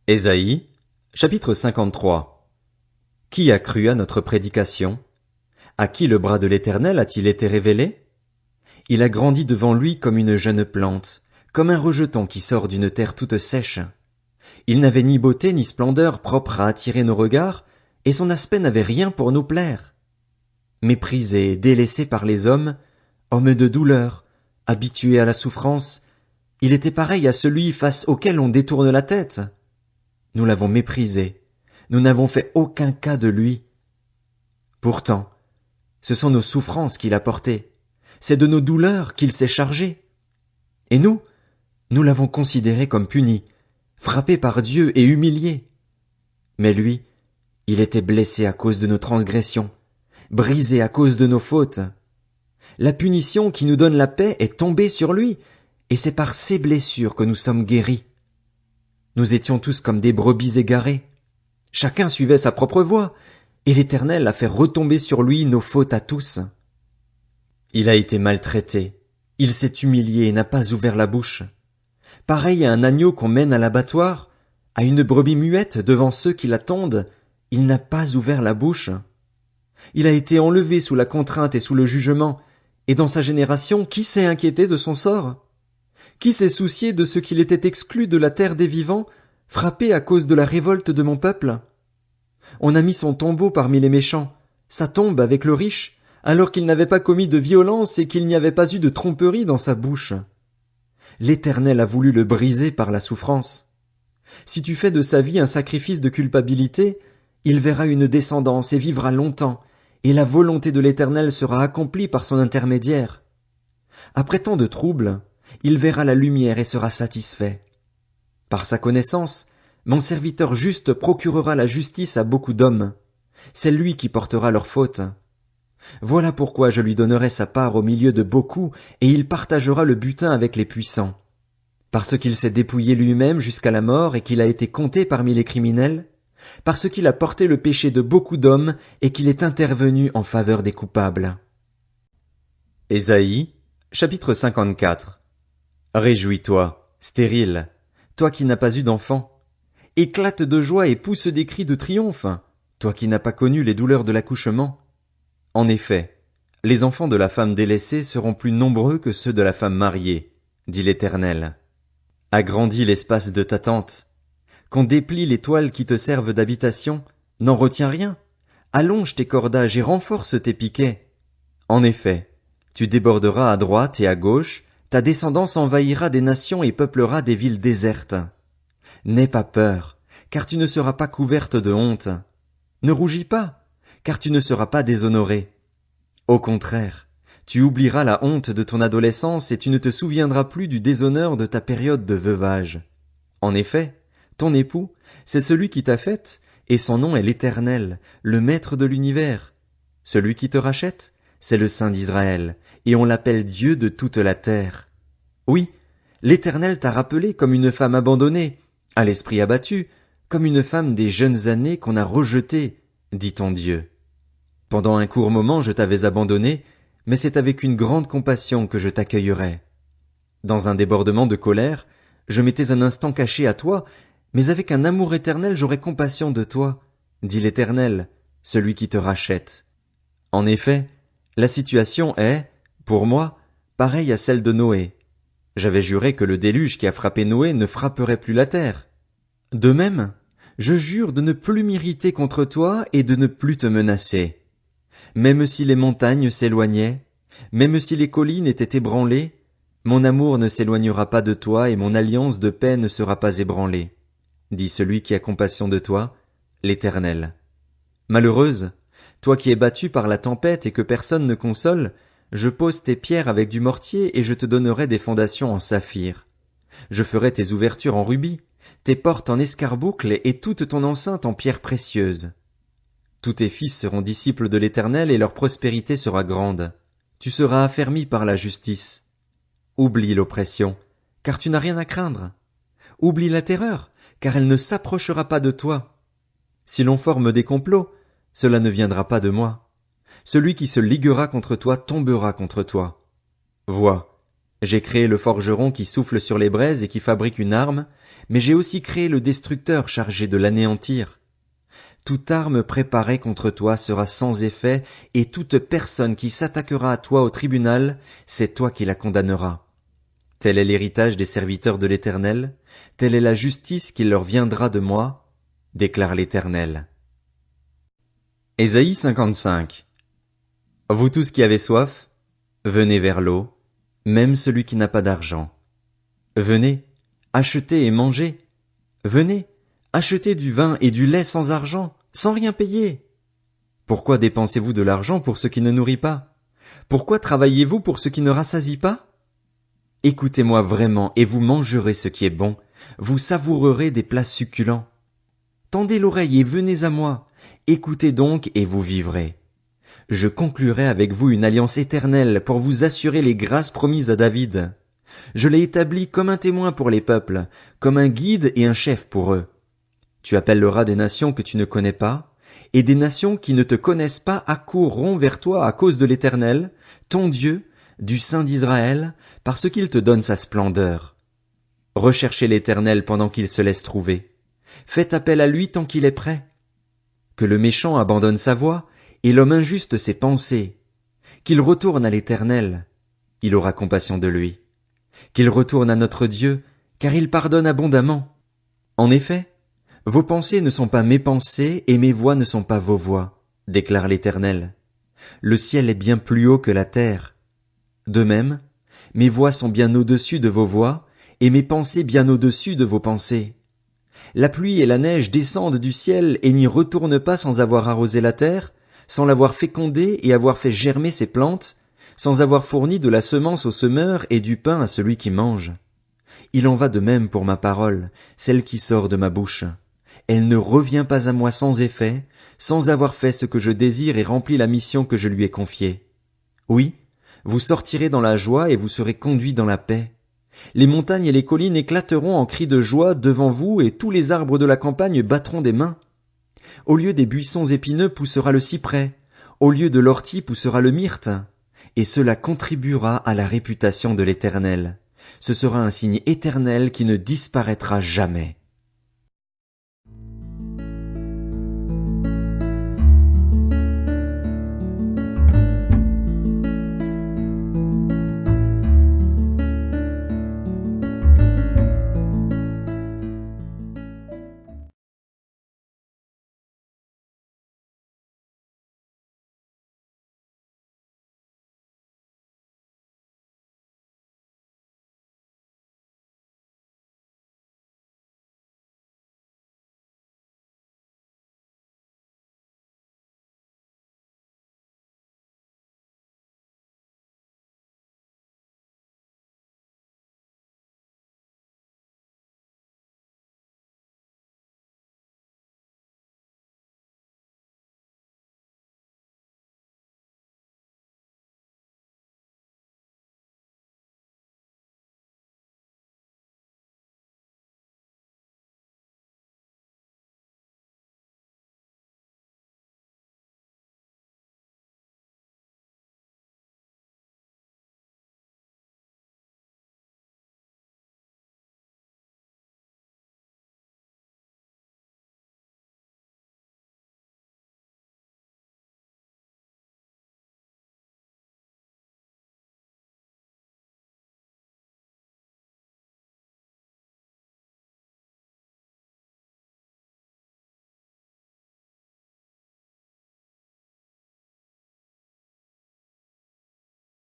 Ésaïe, chapitre 53. Qui a cru à notre prédication? À qui le bras de l'Éternel a-t-il été révélé? Il a grandi devant lui comme une jeune plante, comme un rejeton qui sort d'une terre toute sèche. Il n'avait ni beauté ni splendeur propre à attirer nos regards, et son aspect n'avait rien pour nous plaire. Méprisé, délaissé par les hommes, homme de douleur, habitué à la souffrance, il était pareil à celui face auquel on détourne la tête. Nous l'avons méprisé, nous n'avons fait aucun cas de lui. Pourtant, ce sont nos souffrances qu'il a portées, c'est de nos douleurs qu'il s'est chargé. Et nous l'avons considéré comme puni, frappé par Dieu et humilié. Mais lui, il était blessé à cause de nos transgressions, brisé à cause de nos fautes. La punition qui nous donne la paix est tombée sur lui, et c'est par ses blessures que nous sommes guéris. Nous étions tous comme des brebis égarées. Chacun suivait sa propre voie, et l'Éternel a fait retomber sur lui nos fautes à tous. Il a été maltraité, il s'est humilié et n'a pas ouvert la bouche. Pareil à un agneau qu'on mène à l'abattoir, à une brebis muette devant ceux qui l'attendent, il n'a pas ouvert la bouche. Il a été enlevé sous la contrainte et sous le jugement, et dans sa génération, qui s'est inquiété de son sort? Qui s'est soucié de ce qu'il était exclu de la terre des vivants, frappé à cause de la révolte de mon peuple? On a mis son tombeau parmi les méchants, sa tombe avec le riche, alors qu'il n'avait pas commis de violence et qu'il n'y avait pas eu de tromperie dans sa bouche. L'Éternel a voulu le briser par la souffrance. Si tu fais de sa vie un sacrifice de culpabilité, il verra une descendance et vivra longtemps, et la volonté de l'Éternel sera accomplie par son intermédiaire. Après tant de troubles, il verra la lumière et sera satisfait. Par sa connaissance, mon serviteur juste procurera la justice à beaucoup d'hommes. C'est lui qui portera leurs fautes. Voilà pourquoi je lui donnerai sa part au milieu de beaucoup, et il partagera le butin avec les puissants. Parce qu'il s'est dépouillé lui-même jusqu'à la mort et qu'il a été compté parmi les criminels, parce qu'il a porté le péché de beaucoup d'hommes et qu'il est intervenu en faveur des coupables. Ésaïe, chapitre 54. Réjouis-toi, stérile, toi qui n'as pas eu d'enfant. Éclate de joie et pousse des cris de triomphe, toi qui n'as pas connu les douleurs de l'accouchement. En effet, les enfants de la femme délaissée seront plus nombreux que ceux de la femme mariée, dit l'Éternel. Agrandis l'espace de ta tente. Qu'on déplie les toiles qui te servent d'habitation, n'en retiens rien. Allonge tes cordages et renforce tes piquets. En effet, tu déborderas à droite et à gauche, ta descendance envahira des nations et peuplera des villes désertes. N'aie pas peur, car tu ne seras pas couverte de honte. Ne rougis pas, car tu ne seras pas déshonorée. Au contraire, tu oublieras la honte de ton adolescence et tu ne te souviendras plus du déshonneur de ta période de veuvage. En effet, ton époux, c'est celui qui t'a faite, et son nom est l'Éternel, le Maître de l'univers. Celui qui te rachète, c'est le Saint d'Israël, et on l'appelle Dieu de toute la terre. Oui, l'Éternel t'a rappelé comme une femme abandonnée, à l'esprit abattu, comme une femme des jeunes années qu'on a rejetée, dit ton Dieu. Pendant un court moment je t'avais abandonné, mais c'est avec une grande compassion que je t'accueillerai. Dans un débordement de colère, je m'étais un instant caché à toi, mais avec un amour éternel j'aurai compassion de toi, dit l'Éternel, celui qui te rachète. En effet, la situation est, pour moi, pareille à celle de Noé. J'avais juré que le déluge qui a frappé Noé ne frapperait plus la terre. De même, je jure de ne plus m'irriter contre toi et de ne plus te menacer. Même si les montagnes s'éloignaient, même si les collines étaient ébranlées, mon amour ne s'éloignera pas de toi et mon alliance de paix ne sera pas ébranlée, dit celui qui a compassion de toi, l'Éternel. Malheureuse, toi qui es battue par la tempête et que personne ne console, je pose tes pierres avec du mortier et je te donnerai des fondations en saphir. Je ferai tes ouvertures en rubis, tes portes en escarboucle et toute ton enceinte en pierres précieuses. Tous tes fils seront disciples de l'Éternel et leur prospérité sera grande. Tu seras affermi par la justice. Oublie l'oppression, car tu n'as rien à craindre. Oublie la terreur, car elle ne s'approchera pas de toi. Si l'on forme des complots, cela ne viendra pas de moi. Celui qui se liguera contre toi tombera contre toi. Vois, J'ai créé le forgeron qui souffle sur les braises et qui fabrique une arme, mais j'ai aussi créé le destructeur chargé de l'anéantir. Toute arme préparée contre toi sera sans effet, et toute personne qui s'attaquera à toi au tribunal, c'est toi qui la condamneras. Tel est l'héritage des serviteurs de l'Éternel, telle est la justice qui leur viendra de moi, déclare l'Éternel. Ésaïe 55. Vous tous qui avez soif, venez vers l'eau, même celui qui n'a pas d'argent. Venez, achetez et mangez. Venez, achetez du vin et du lait sans argent, sans rien payer. Pourquoi dépensez-vous de l'argent pour ce qui ne nourrit pas? Pourquoi travaillez-vous pour ce qui ne rassasie pas? Écoutez-moi vraiment et vous mangerez ce qui est bon, vous savourerez des plats succulents. Tendez l'oreille et venez à moi, écoutez donc et vous vivrez. Je conclurai avec vous une alliance éternelle pour vous assurer les grâces promises à David. Je l'ai établi comme un témoin pour les peuples, comme un guide et un chef pour eux. Tu appelleras des nations que tu ne connais pas, et des nations qui ne te connaissent pas accourront vers toi à cause de l'Éternel, ton Dieu, du Saint d'Israël, parce qu'il te donne sa splendeur. Recherchez l'Éternel pendant qu'il se laisse trouver. Faites appel à lui tant qu'il est prêt. Que le méchant abandonne sa voie, et l'homme injuste ses pensées. Qu'il retourne à l'Éternel. Il aura compassion de lui. Qu'il retourne à notre Dieu, car il pardonne abondamment. En effet, vos pensées ne sont pas mes pensées, et mes voies ne sont pas vos voies, déclare l'Éternel. Le ciel est bien plus haut que la terre. De même, mes voies sont bien au-dessus de vos voies, et mes pensées bien au-dessus de vos pensées. La pluie et la neige descendent du ciel et n'y retournent pas sans avoir arrosé la terre, sans l'avoir fécondée et avoir fait germer ses plantes, sans avoir fourni de la semence au semeur et du pain à celui qui mange. Il en va de même pour ma parole, celle qui sort de ma bouche. Elle ne revient pas à moi sans effet, sans avoir fait ce que je désire et rempli la mission que je lui ai confiée. Oui, vous sortirez dans la joie et vous serez conduits dans la paix. Les montagnes et les collines éclateront en cris de joie devant vous et tous les arbres de la campagne battront des mains. Au lieu des buissons épineux poussera le cyprès, au lieu de l'ortie poussera le myrte, et cela contribuera à la réputation de l'Éternel. Ce sera un signe éternel qui ne disparaîtra jamais.